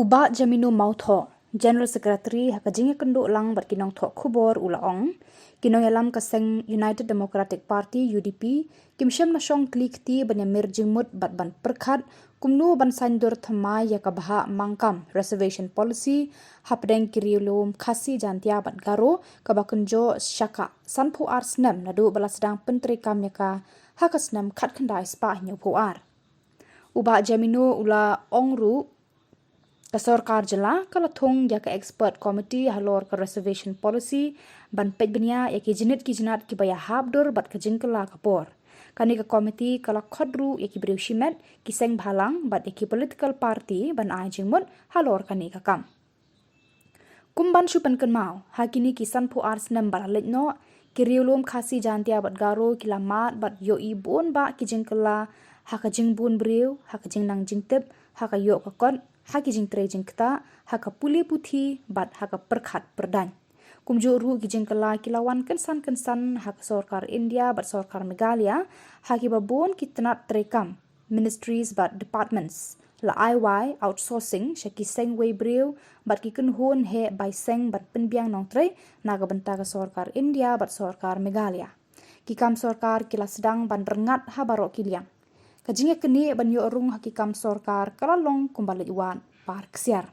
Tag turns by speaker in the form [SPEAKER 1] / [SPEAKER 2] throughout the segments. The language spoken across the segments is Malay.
[SPEAKER 1] Uba Jamino Mautho, General Secretary hakajinga kenduk lang bat kinong thok khubor ulaong, kinong yalam kaseng United Democratic Party UDP, kimshem na shong klik ti banyamir jingmut bat ban perkhat, kumnu ban sandur thamai ya kabaha mangkam reservation policy, hapdeng kiriulum khasi jantia bat garo, kabakunjo syaka, sanpu ar snem nadu balasdang penteri kamyaka, hakasnem khat khandai spa nyupu ar. Uba Jamino ula ongru, Kasorkar jela kalathong ya ka expert committee halor ka reservation policy ban pejbenya ya ki jinat ki baya habdur bat ka jingkala kapor kani ka committee kala khodru ya ki brew shimet ki seng bhalang bat ya ki political party ban ai jingmut halor kani ka kam kumban shupan kanmau hakini ki sanpu ars number letno ki riulum khasi jantia bat garo ki lamat bat yo i bon ba ki jingkala haka jingbun brew haka jingnang jingtep haka yo ka kon haki jing tre jing kta haka puli puthi bat haka perkhat perdan kumjo ru ki jing kala kilawan kensan haka sorkar India bat sorkar Meghalaya haki babon ki tenat trekam ministries bat departments la IY outsourcing shaki seng way brew bat ki kunhon he by seng bat penbiang nong tre naga benta ka sorkar India bat sorkar Meghalaya ki kam sorkar kila sedang ban rengat habarok kiliang kajinga kini banyo rung hakikam sorkar kalalong kumbalit wan par ksiar.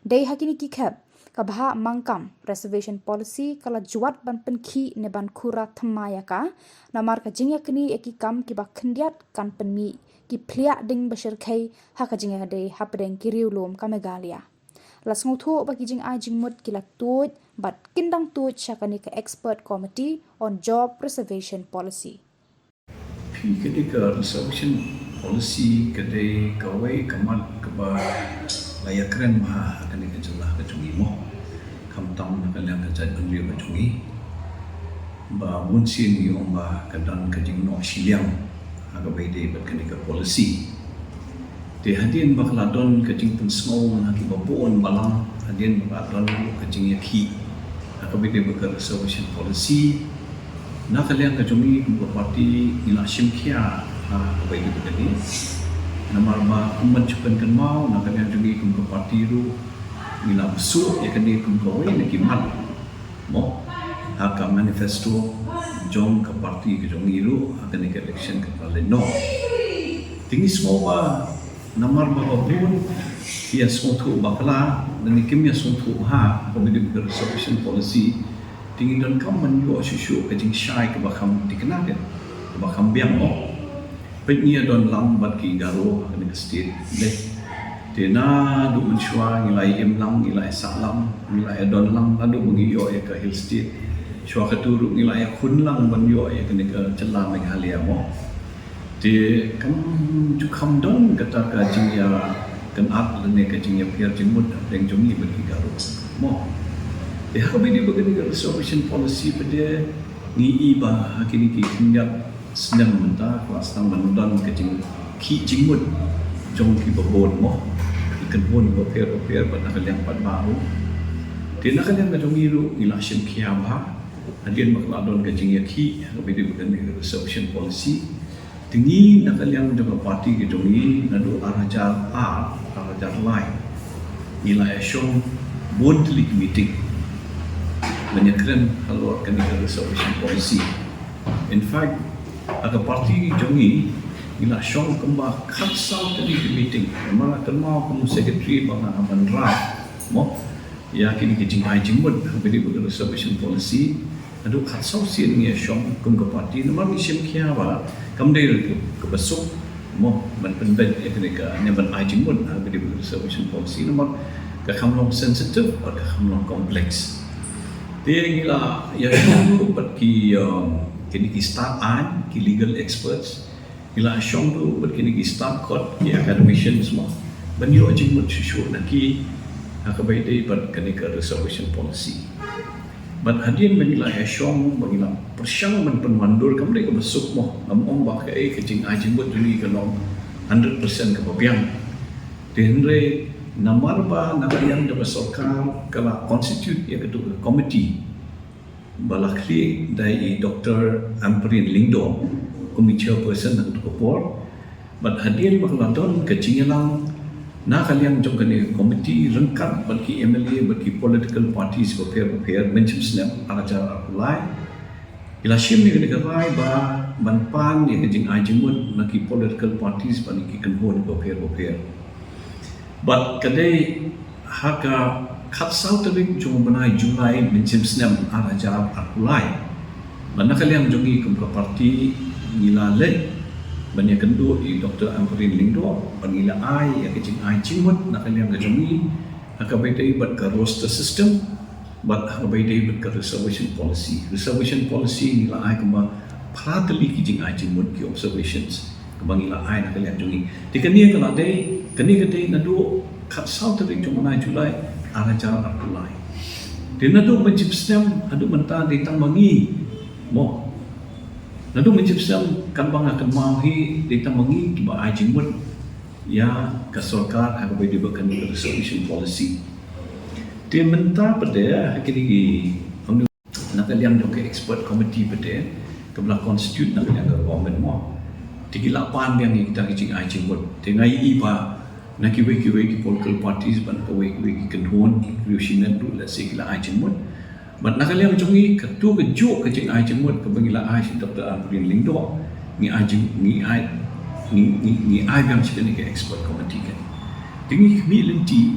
[SPEAKER 1] Day hakini kikab kabaha mangkam reservation policy kala juat ban penkhi ne ban kura thamayaka namar kajinga kini ekikam kiba khendiat kan penmi ki phlia ding bashir khai hakajinga day hapdeng kiriulum ka Meghalaya. Lasngo tho bakijing ai jingmut kila tuj bat kindang tuj shakani ka expert committee on job preservation policy.
[SPEAKER 2] Ketika reservation policy kedai kawai kamat keba layak keren mah akan dikejelah kecungi mo kamtam nakaliang kecai bendri kecungi ba munsin yung ba kadang kajing no siliang aga baide bat kenika policy te hadin bakladon kajing pensmau haki babon balang hadin bakladon kajing yaki aga baide bakar reservation policy nakaliang kajungi kumpa parti ila shimkia baik itu tadi nama kuman cukan kan mau nakaliang kajungi kumpa parti ru ila besuk ya kani kumpa wei nakimat mo haka manifesto jong ke parti kajungi ru akan nik election ke paleno tinggi semua namar babun ia suntu bakla dan kimia suntu ha komedi reservation policy tinggi dan kamu menjual susu kecing syai ke bakam dikenal kan ke bakam biang mo pengia don lambat ki garo kena ke state deh tena du mensyua nilai imlang nilai salam nilai don lang lalu mengiyo ya ke hill state syua keturu nilai kunlang menjual ya kena ke celah Meghalaya mo de kamu jukam don kata kajing ya kenat lene kajing ya piar jemut yang jongi bagi garo mo aku bini begini reservation policy pada ni iba kini kinjap senang mentah kelas tang menudan kecing ki jingmut jong ki babon mo ikan bon baper pada kalian pat baru dia nak kalian kajong iru ila sim kiaba adian makladon kecing ya ki aku bini begini reservation policy tinggi nak kalian jong parti kejong ni nadu arajar lain ila asyong bon telik meeting menyekren halor kani reservation policy. In fact, aga parti jongi ila syong kembah khatsau tadi di meeting. Mana termau kamu secretary bang aman draft mo ya kini kijing ai jingmut bagi reservation policy adu khatsau sin ngi syong kum ke parti nomor ni sim kia ba kam dei ke besuk mo ban penben ya kini ka nyaban ai jingmut bagi reservation policy nomor ka kamlong sensitive atau ka kamlong complex. Dia gila ya dulu pergi kini ki start an ki legal experts gila syong tu pergi ki start court ki academician semua banyo ajing mut susu naki akabai dei per kini ke reservation policy but hadin bagila ya syong bagila persyang men penwandur kam dei ke besuk mo ngom ba ke kecing ajing mut duli ke long 100% ke papiang denre namar ba nakalian dapat sorkar kala constitute ya ketua committee balakli dari Dr. Amprin Lingdo committee chairperson dan ketua board but hadir bakladon kecinglang Na kalian jom kene komiti rengkat bagi MLA bagi political parties berpair mencim snap acara apply ila shim ni kene karai ba banpan ya kejing ajimut bagi political parties bagi kenhon berpair but kadai haka kat sau tering jom benai Julai mencim snap acara apply mana kalian jongi ke parti nila lek banyak kendu di Dr. Ampurin Lingdo panggila ai yang kecing ai cimut nak kalian kejongi akabai buat ke roster system buat akabai buat ke reservation policy nila ai kemba partly kecing ai cimut ki observations kebangila ai nak kalian jongi dikenia kalau dai keni nadu kat sau tering cuma Julai acara apply dia nadu mencip system adu mentah ditang mangi mo nadu menciptakan kan bang akan mahi data mengi kiba ajimut ya ke sarkar akan dibuatkan resolution policy dia mentah pada hakiki nak kalian ke expert committee pada ke belah constitute nak kalian ke government mo tigilapan yang kita kicing ajimut dengan iba nak kiwe ki political parties ban kiwe kenhon riusinan tu la segala ajimut But nak kalian cungi ketu kejuk kecing ai jemut ke bangila ai Dr. Ampurin Lingdo ni ai yang sebenarnya ke expert committee kan. Tinggi kami lenti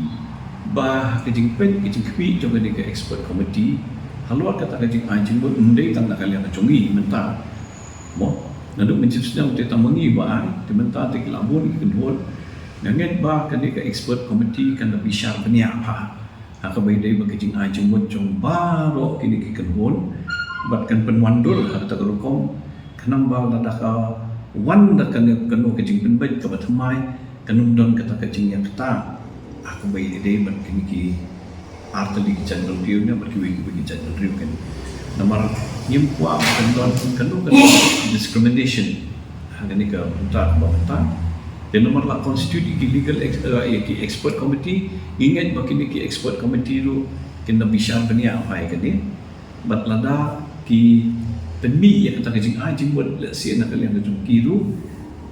[SPEAKER 2] bah kecing pen kecing kami juga ke expert committee. Haluar kata kecing ai jemut ndai tang nak kalian cungi mentah. Mo nadu menciptakan kita mengi bah ai mentah te kelabun kedua. Dengan bah kan ke expert committee kan lebih sharp ni apa. Akabai day bagajing ajimut jong baro kini kikenhon batkan penwandul kata kerukom kenambal dadaka wan dakan kanu kajing penbait ka batmai kanum don kata kajing yang kata akabai day bat kini ki artali channel view nya berkiwi bagi channel view kan nomor nyimpa kan kanu discrimination ini ke untuk bawah dan nomor lah constitute legal expert committee ingat bakini ki expert committee tu kena bisyar benia apa kan ni bat lada ki penmi yang kata kajing ajing buat lesi nak kalian kajung kiru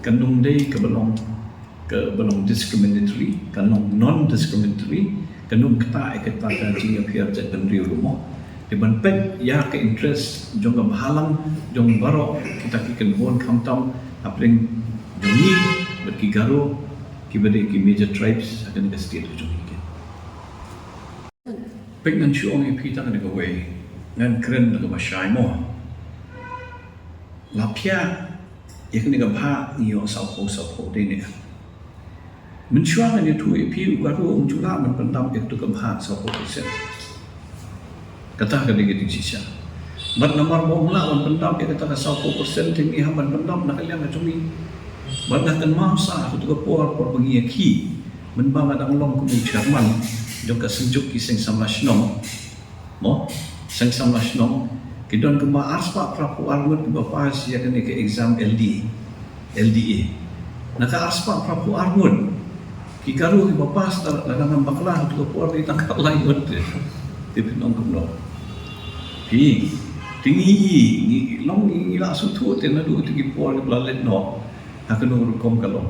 [SPEAKER 2] kanung dai ke belong discriminatory kanung non discriminatory kanung kata kajing appear jat pendiri rumah di banpet ya ke interest jong halang jong baro kita ki kenhon kamtam apring jongi berkigaro kibade ki major tribes akan ke state tu juga. Pek nan chuong ipi tak ada gawe ngan keren nak masyai mo. Lapia ya kena gabha ni yo saupo dei ni. Menchuang ni tu ipi garu jula man pendam itu gabha saupo persen. Kata ka digi sisa. Bat nomor mo mula man pendam dia kata saupo persen tinggi haman pendam nak kalian cumi Badahkan masa aku juga por bagi ki menbang ada ulong ku Jerman juga senjuk ki sing samlasnom mo sing samlasnom kidon ke ma arspa prapu armut ke bapa sia kene ke exam LDA naka arspa prapu armut ki karu ke bapa dalam baklah tu por di tangkap lain di pinong kumlo pi tinggi long ni la sutu tenadu tinggi por ke lalet no akan urukom kalau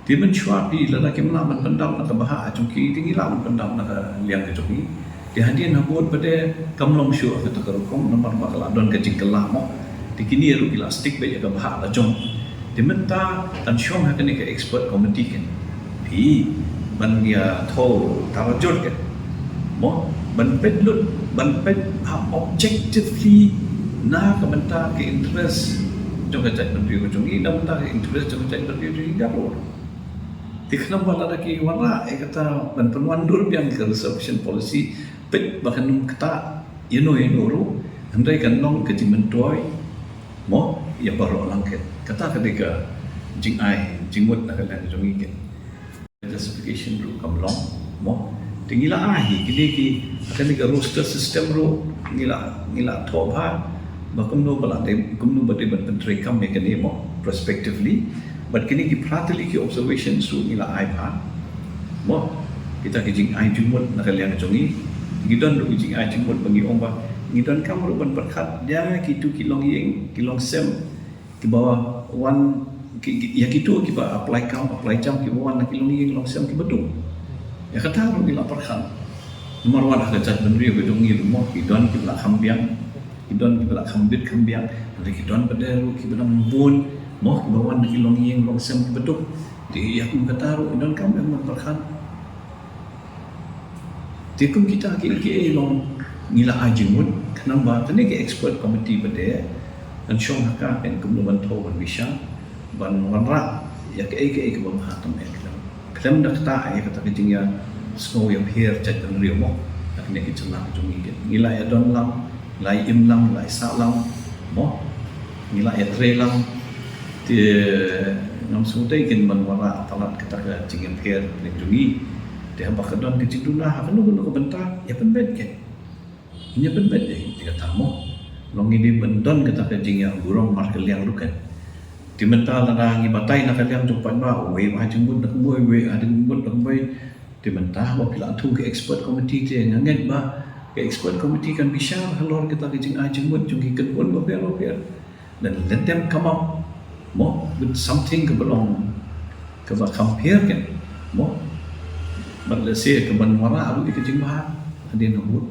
[SPEAKER 2] dia mencuapi lelaki melawan pendam nak bahak cungki tinggi lawan pendam nak liang ke cungki dia hadir nabut pada kamlong syu kata urukom nomor bakal don ke jingkelah mo dikini ru elastik banyak ke bahak la jong dia minta dan syom akan ke expert committee kan di ban dia tho tarajut kan mo ban pedlut ban ped objectively na ke minta ke interest jom cak menteri jom ini dah mentah interest jom cak menteri juga loh. Tiknam bala lagi warna kata ban penwandul yang ke reservation policy pet bahkan kata ru andai kan nong ke jimentoy mo ya baru langket kata ketika jing ai jingmut nak kalian jom ikan classification ru kamlong mo tinggilah ai kini ki akan ke roster system ru ngila thoba Bakum no balade, kum no bade ban pentrekam mekanimo prospectively, but kini ki prateli ki observation su nila ai pa. Mo kita kijing ai jumut nakalian jongi, gidon do kijing ai jumut bangi omba, gidon kam ro ban berkat dia kitu kilong yeng, kilong sem ki bawah one ya kitu ki ba apply kam apply jam ki bawah nak kilong yeng long sem ki bedung. ya kata ru ila perkhan nomor wada ka jat benri ko dongi mo kidon ki bla khambiang kidon ki bla khambit khambiang dari kidon padaru ki bla mbun mo ki bawan ki long yeng long sem ki betuk di ya ku kata ru kidon kam yang perkhan tikum kita ki long ngila ajimut kenamba tani ke expert committee bade dan syong haka en kumluban tho ban bisha ban wanra ya ke bang hatam ek klem dakta ay kata kitingya snow yang here chat dan rio mo nak ne kitchana jungi ngila ya don lam lai im lam lai sa lam mo ngila ya tre lam ti nam sutai kin ban wara talat kata ka jingem here ne jungi te hamba kadon ke jiduna ha kanu ko bentar ya penbet ke nya penbet ya tiga tamu long ini bendon kata ka jingya burong mar keliang lukan di mental na ngi batai na kaliang jumpa ba we ma jembut nak boy we ada jembut nak boy di mentah wa pila tu ke expert committee te nganget ba ke expert committee kan bisa halor kita ke jing jembut jung ikan pun ba per dan let them come up mo with something ke belong ke ba compare kan mo but let's say ke ban wara abu ke jing ba ada nombor